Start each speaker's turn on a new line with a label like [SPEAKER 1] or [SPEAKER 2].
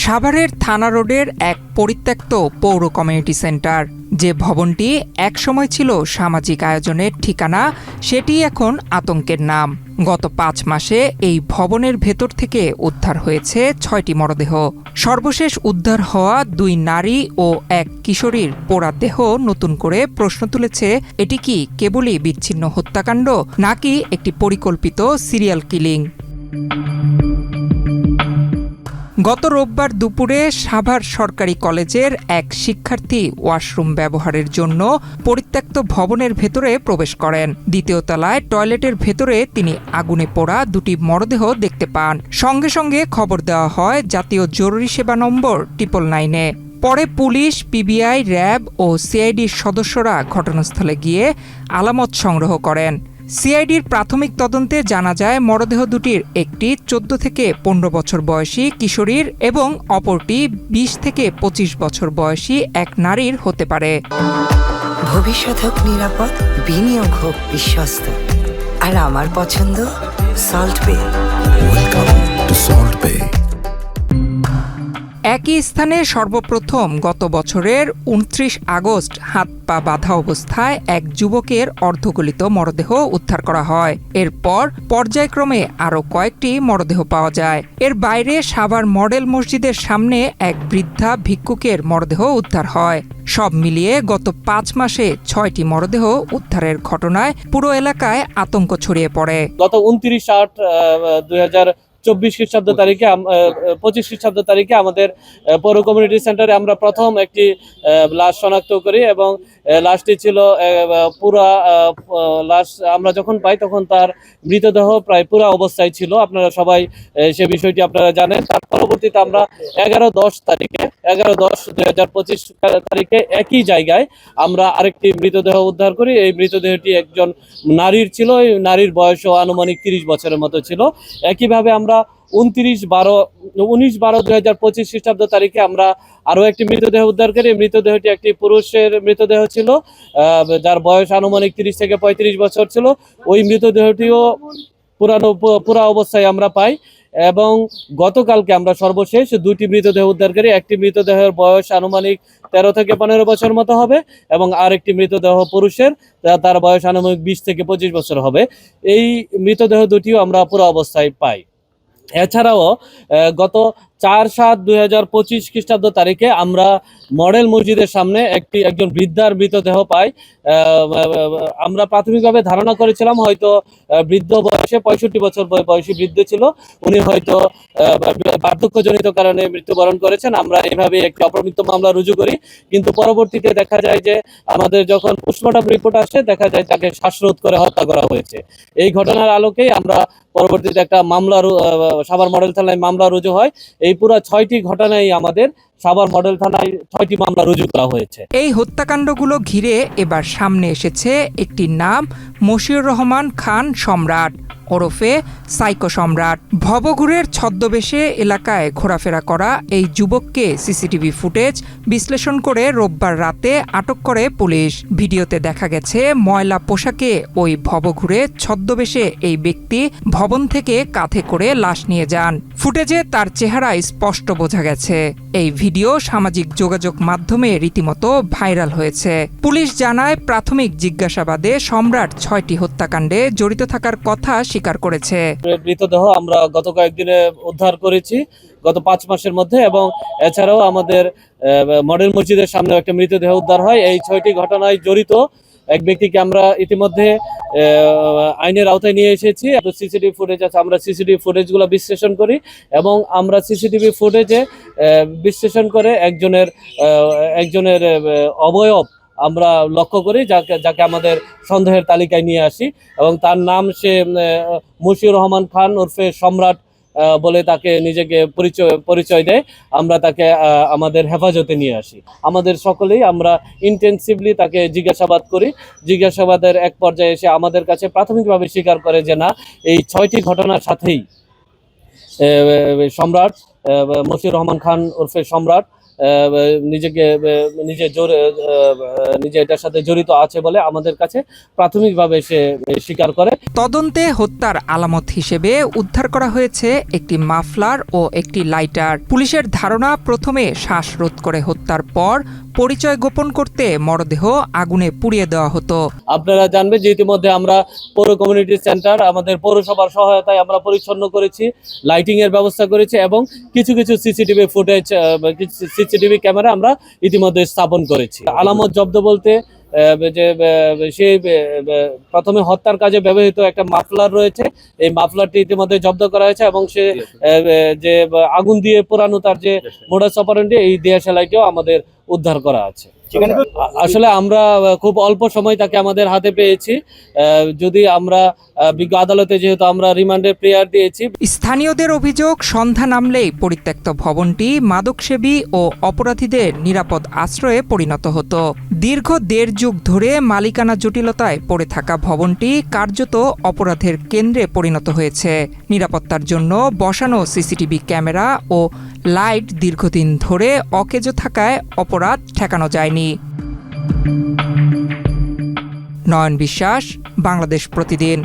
[SPEAKER 1] সাভারের থানা রোডের এক পরিত্যক্ত পৌর কমিউনিটি সেন্টার, যে ভবনটি একসময় ছিল সামাজিক আয়োজনের ঠিকানা, সেটি এখন আতঙ্কের নাম। গত ৫ মাসে এই ভবনের ভেতর থেকে উদ্ধার হয়েছে ৬টি মরদেহ। সর্বশেষ উদ্ধার হওয়া ২ নারী ও এক কিশোরীর পোড়া দেহ নতুন করে প্রশ্ন তুলেছে, এটি কি কেবলই বিচ্ছিন্ন হত্যাকাণ্ড নাকি একটি পরিকল্পিত সিরিয়াল কিলিং? গত রোববার দুপুরে সাভার সরকারি কলেজের এক শিক্ষার্থী ওয়াশরুম ব্যবহারের জন্য পরিত্যক্ত ভবনের ভেতরে প্রবেশ করেন। দ্বিতীয় তলায় টয়লেটের ভেতরে তিনি আগুনে পোড়া ২টি মরদেহ দেখতে পান। সঙ্গে সঙ্গে খবর দেওয়া হয় জাতীয় জরুরি সেবা নম্বর 999-এ। পরে পুলিশ, পিবিআই, র্যাব ও সিআইডির সদস্যরা ঘটনাস্থলে গিয়ে আলামত সংগ্রহ করেন। সিআইডির প্রাথমিক তদন্তে জানা যায়, মরদেহ দুটির একটি ১৪ থেকে ১৫ বছর বয়সী কিশোরীর এবং অপরটি ২০ থেকে ২৫ বছর বয়সী এক নারীর হতে পারে।
[SPEAKER 2] ভবিষ্যৎ হোক নিরাপদ, বিনিয়োগ হোক বিশ্বস্ত, আর আমার পছন্দ সল্ট বে।
[SPEAKER 3] ওয়েলকাম টু সল্ট বে।
[SPEAKER 1] একই স্থানে সর্বপ্রথম গত বছরের ২৯ আগস্ট হাত পা বাঁধা অবস্থায় এক যুবকের অর্ধগলিত মরদেহ উদ্ধার করা হয়। এরপর পর্যায়ক্রমে আরও কয়েকটি মরদেহ পাওয়া যায়। এর বাইরে সাভার মডেল মসজিদের সামনে এক বৃদ্ধা ভিক্ষুকের মরদেহ উদ্ধার হয়। সব মিলিয়ে গত ৫ মাসে ৬টি মরদেহ উদ্ধারের ঘটনায় পুরো এলাকায় আতঙ্ক ছড়িয়ে পড়ে।
[SPEAKER 4] গত 29/8/2024 খ্রিস্টাব্দ তারিখে 25 খ্রিস্টাব্দ তারিখে আমাদের পৌর কমিউনিটি সেন্টারে আমরা প্রথম একটি লাশ শনাক্ত করি এবং লাশটি ছিল পুরা লাশ। আমরা যখন পাই তখন তার মৃতদেহ প্রায় পুরা অবস্থায় ছিল। আপনারা সবাই সে বিষয়টি আপনারা জানেন। তার পরবর্তীতে আমরা 11/10/2025 তারিখে একই জায়গায় আমরা আরেকটি মৃতদেহ উদ্ধার করি। এই মৃতদেহটি একজন নারীর ছিল। এই নারীর বয়সও আনুমানিক 30 বছরের মতো ছিল। একইভাবে আমরা 19/12/2025 খ্রিস্টাব্দ তারিখে আমরা আরও একটি মৃতদেহ উদ্ধার করি। মৃতদেহটি একটি পুরুষের মৃতদেহ ছিল, যার বয়স আনুমানিক 30 থেকে 35 বছর ছিল। ওই মৃতদেহটিও পুরা অবস্থায় আমরা পাই। এবং গতকালকে আমরা সর্বশেষ 2টি মৃতদেহ উদ্ধার করি। একটি মৃতদেহের বয়স আনুমানিক 13 থেকে 15 বছর মতো হবে এবং আরেকটি মৃতদেহ পুরুষের, তার বয়স আনুমানিক 20 থেকে 25 বছর হবে। এই মৃতদেহ দুটিও আমরা পুরো অবস্থায় পাই। এছাড়াও গত 4/7/2025 খ্রিস্টাব্দ তারিখে আমরা মডেল মসজিদের সামনে একজন বৃদ্ধার মৃতদেহ পাই। আমরা প্রাথমিকভাবে ধারণা করেছিলাম হয়তো বৃদ্ধ বয়সে 65 বছর বয়সী বৃদ্ধ ছিল, উনি হয়তো বার্ধক্যজনিত কারণে মৃত্যুবরণ করেছেন। আমরা এভাবে একটি অপমৃত্যু মামলা রুজু করি, কিন্তু পরবর্তীতে দেখা যায় যে আমাদের যখন পোস্টমর্টম রিপোর্ট আসে দেখা যায় তাকে শ্বাসরোধ করে হত্যা করা হয়েছে। এই ঘটনার আলোকেই আমরা পরবর্তীতে একটা মামলা সাভার মডেল থানায় মামলা রুজু হয়। এই পুরো 6টি ঘটনায় আমাদের সাভার মডেল থানায় 6টি মামলা রুজু করা হয়েছে।
[SPEAKER 1] এই হত্যাকাণ্ডগুলো ঘিরে এবার সামনে এসেছে একটি নাম, মশিউর রহমান খান সম্রাট ওরফে সাইকো সম্রাট। ভবঘুরের ছদ্মবেশে এলাকায় ঘোরাফেরা করা এই যুবককে সিসিটিভি ফুটেজ বিশ্লেষণ করে রোববার রাতে আটক করে পুলিশ। ভিডিওতে দেখা গেছে ময়লা পোশাকে ওই ভবঘুরে ছদ্মবেশে এই ব্যক্তি ভবন থেকে কাঁধে করে লাশ নিয়ে যান। ফুটেজে তার চেহারা স্পষ্ট বোঝা গেছে। এই ভিডিও সামাজিক যোগাযোগ মাধ্যমে রীতিমতো ভাইরাল হয়েছে। পুলিশ জানায়, প্রাথমিক জিজ্ঞাসাবাদে সম্রাট 6টি হত্যাকাণ্ডে জড়িত থাকার কথা স্বীকার করেছে।
[SPEAKER 4] মৃতদেহ আমরা গত কয়েকদিনে উদ্ধার করেছি গত 5 মাসের মধ্যে, এবং এছাড়াও আমাদের মডেল মসজিদের সামনে একটা মৃতদেহ উদ্ধার হয়। এই 6টি ঘটনায় জড়িত এক ব্যক্তিকে আমরা ইতিমধ্যে আইনের আওতায় নিয়ে এসেছি। সিসিটিভি ফুটেজ আছে, আমরা সিসিটিভি ফুটেজগুলো বিশ্লেষণ করি এবং আমরা সিসিটিভি ফুটেজে বিশ্লেষণ করে একজনের অবয়ব আমরা লক্ষ্য করি, যাকে আমাদের সন্দেহের তালিকায় নিয়ে আসি এবং তার নাম সে মশিউর রহমান খান ওরফে সম্রাট বলে তাকে নিজেকে পরিচয় দেয়। আমরা তাকে আমাদের হেফাজতে নিয়ে আসি। আমাদের সকলেই আমরা ইন্টেন্সিভলি তাকে জিজ্ঞাসাবাদ করি। জিজ্ঞাসাবাদের এক পর্যায়ে এসে আমাদের কাছে প্রাথমিকভাবে স্বীকার করে যে না, এই 6টি ঘটনার সাথেই সম্রাট মশিউর রহমান খান ওরফে সম্রাট নিজে এটার সাথে জড়িত আছে বলে আমাদের কাছে প্রাথমিকভাবে সে স্বীকার করে।
[SPEAKER 1] তদন্তে হত্যার আলামত হিসেবে উদ্ধার করা হয়েছে একটি মাফলার ও একটি লাইটার। পুলিশের ধারণা, প্রথমে শ্বাসরোধ করে হত্যার পর পরিচয় গোপন করতে মরদেহ আগুনে পুড়িয়ে দেওয়া হতো।
[SPEAKER 4] আপনারা জানবেন যে ইতিমধ্যে আমরা পৌর কমিউনিটি সেন্টার আমাদের পৌরসভার সহায়তায় আমরা পরিচ্ছন্ন করেছি, লাইটিং এর ব্যবস্থা করেছি এবং কিছু কিছু সিসিটিভি ফুটেজ, সিসিটিভি ক্যামেরা আমরা ইতিমধ্যে স্থাপন করেছি। আলামত জব্দ বলতে যে সে প্রথমে হত্যার কাজে ব্যবহৃত একটা মাফলার রয়েছে, এই মাফলারটি ইতিমধ্যে জব্দ করা হয়েছে এবং সে যে আগুন দিয়ে পোড়ানো তার যে মোডাস অপারেন্ডি, এই দেশালাইটিও আমাদের উদ্ধার করা আছে। আসলে আমরা খুব অল্প সময় তাকে আমাদের হাতে পেয়েছি। যদি আমরা বিজ্ঞ আদালতে যেহেতু আমরা রিমান্ডের প্রেয়ার দিয়েছি।
[SPEAKER 1] স্থানীয়দের অভিযোগ, সন্ধ্যা নামলেই পরিত্যক্ত ভবনটি মাদকসেবী ও অপরাধীদের নিরাপদ আশ্রয়ে পরিণত হতো। দীর্ঘ 1.5 যুগ ধরে মালিকানা জটিলতায় পড়ে থাকা ভবনটি কার্যত অপরাধের কেন্দ্রে পরিণত হয়েছে। নিরাপত্তার জন্য বসানো সিসিটিভি ক্যামেরা ও লাইট দীর্ঘদিন ধরে অকেজো থাকায় অপরাধ ঠেকানো যায়নি। নয়ন বিশ্বাস, বাংলাদেশ প্রতিদিন।